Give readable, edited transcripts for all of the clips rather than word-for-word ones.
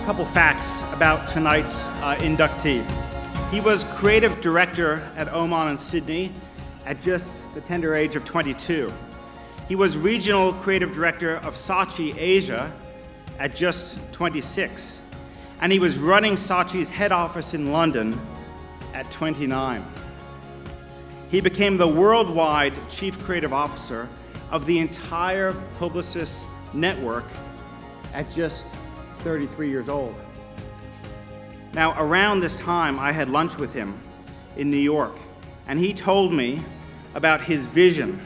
couple facts about tonight's inductee. He was creative director at Oman and Sydney at just the tender age of 22. He was regional creative director of Saatchi Asia at just 26. And he was running Saatchi's head office in London at 29. He became the worldwide chief creative officer of the entire Publicis network at just 33 years old. Now, around this time, I had lunch with him in New York, and he told me about his vision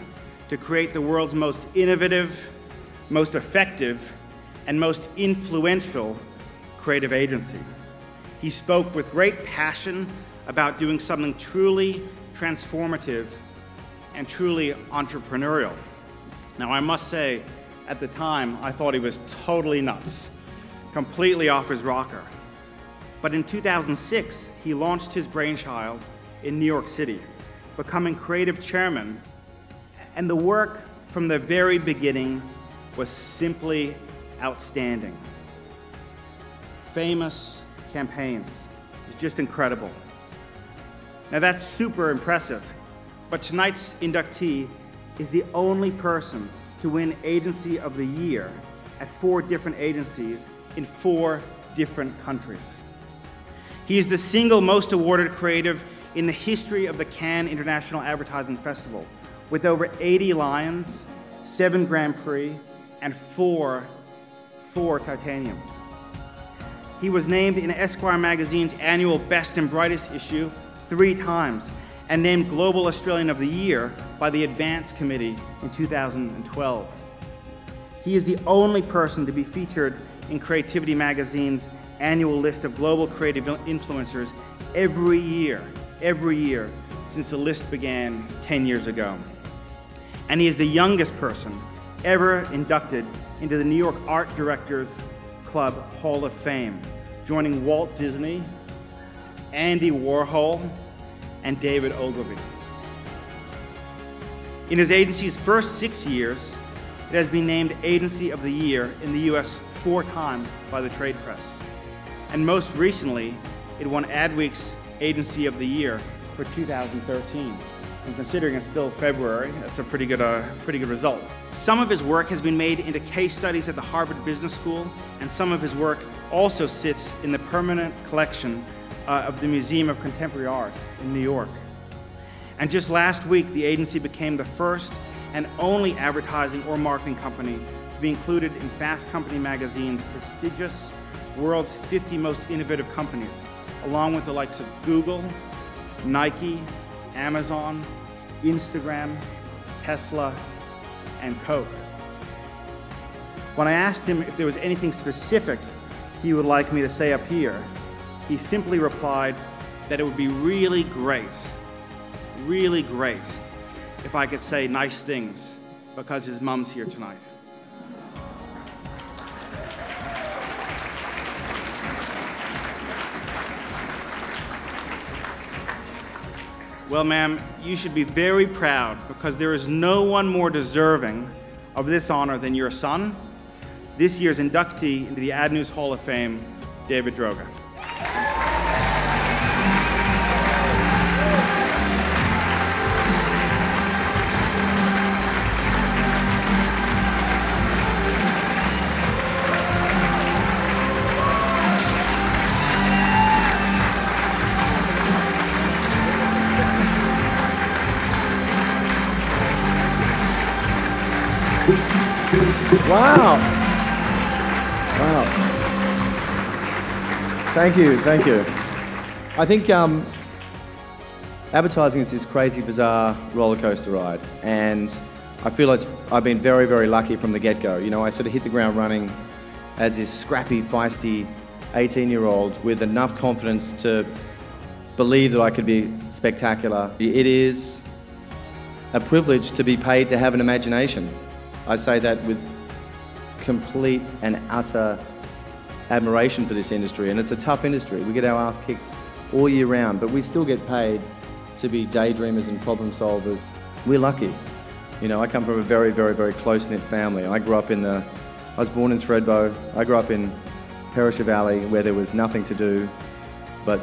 to create the world's most innovative, most effective, and most influential creative agency. He spoke with great passion about doing something truly transformative and truly entrepreneurial. Now, I must say, at the time, I thought he was totally nuts, completely off his rocker. But in 2006, he launched his brainchild in New York City, becoming creative chairman, and the work from the very beginning was simply outstanding. Famous campaigns. It was just incredible. Now that's super impressive, but tonight's inductee is the only person to win Agency of the Year at 4 different agencies in 4 different countries. He is the single most awarded creative in the history of the Cannes International Advertising Festival, with over 80 Lions, 7 Grand Prix, and 4 Titaniums. He was named in Esquire magazine's annual Best and Brightest issue 3 times, and named Global Australian of the Year by the Advance Committee in 2012. He is the only person to be featured in Creativity magazine's annual list of global creative influencers every year since the list began 10 years ago. And he is the youngest person ever inducted into the New York Art Directors Club Hall of Fame, joining Walt Disney, Andy Warhol, and David Ogilvy. In his agency's first 6 years, it has been named Agency of the Year in the US 4 times by the trade press. And most recently, it won Adweek's Agency of the Year for 2013. And considering it's still February, that's a pretty good result. Some of his work has been made into case studies at the Harvard Business School, and some of his work also sits in the permanent collection of the Museum of Contemporary Art in New York. And just last week, the agency became the first and only advertising or marketing company to be included in Fast Company magazine's prestigious World's 50 Most Innovative Companies, along with the likes of Google, Nike, Amazon, Instagram, Tesla, and Coke. When I asked him if there was anything specific he would like me to say up here, he simply replied that it would be really great if I could say nice things because his mom's here tonight. Well, ma'am, you should be very proud because there is no one more deserving of this honor than your son, this year's inductee into the Ad News Hall of Fame, David Droga. Wow. Thank you. I think advertising is this crazy, bizarre roller coaster ride, and I feel I've been very, very lucky from the get-go. You know, I sort of hit the ground running as this scrappy, feisty 18-year-old with enough confidence to believe that I could be spectacular. It is a privilege to be paid to have an imagination. I say that with complete and utter admiration for this industry, and it's a tough industry. We get our ass kicked all year round, but we still get paid to be daydreamers and problem solvers. We're lucky. You know, I come from a very, very, very close-knit family. I was born in Thredbo. I grew up in Perisher Valley where there was nothing to do but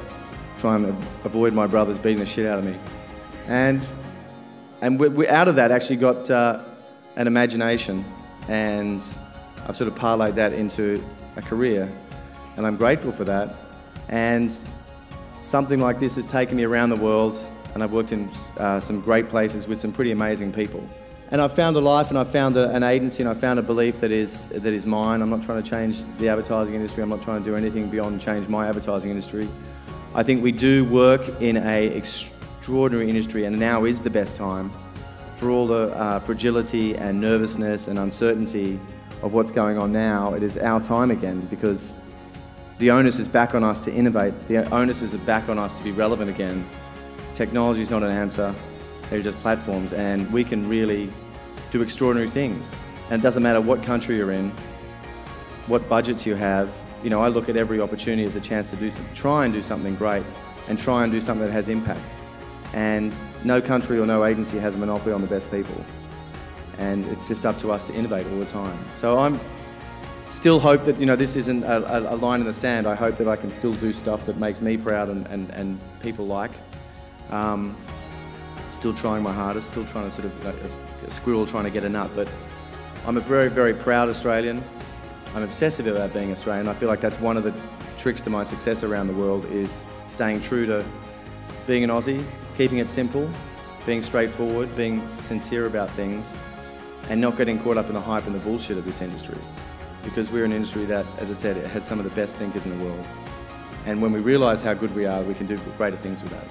try and avoid my brothers beating the shit out of me. And we out of that actually got an imagination, and I've sort of parlayed that into a career, and I'm grateful for that. And something like this has taken me around the world, and I've worked in some great places with some pretty amazing people. And I've found a life, and I've found an agency, and I've found a belief that is mine. I'm not trying to change the advertising industry. I'm not trying to do anything beyond change my advertising industry. I think we do work in an extraordinary industry, and now is the best time for all the fragility and nervousness and uncertainty of what's going on now. It is our time again, because the onus is back on us to innovate. The onus is back on us to be relevant again. Technology is not an answer. They're just platforms, and we can really do extraordinary things. And it doesn't matter what country you're in, what budgets you have. You know, I look at every opportunity as a chance to try and do something great, and try and do something that has impact. And no country or no agency has a monopoly on the best people. And it's just up to us to innovate all the time. So I'm still hope that, you know, this isn't a line in the sand. I hope that I can still do stuff that makes me proud and people like. Still trying my hardest, still trying to sort of, a squirrel trying to get a nut, but I'm a very, very proud Australian. I'm obsessive about being Australian. I feel like that's one of the tricks to my success around the world, is staying true to being an Aussie, keeping it simple, being straightforward, being sincere about things, and not getting caught up in the hype and the bullshit of this industry. Because we're an industry that, as I said, it has some of the best thinkers in the world. And when we realise how good we are, we can do greater things with that.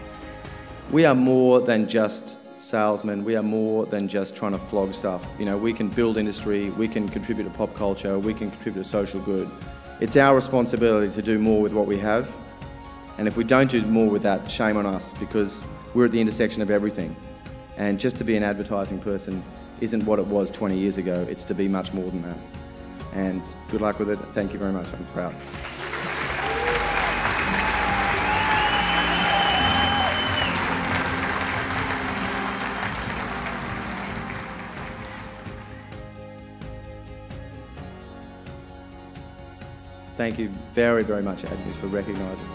We are more than just salesmen. We are more than just trying to flog stuff. You know, we can build industry, we can contribute to pop culture, we can contribute to social good. It's our responsibility to do more with what we have. And if we don't do more with that, shame on us, because we're at the intersection of everything. And just to be an advertising person isn't what it was 20 years ago. It's to be much more than that. And good luck with it. Thank you very much. I'm proud. Thank you very, very much, Agnes, for recognising me.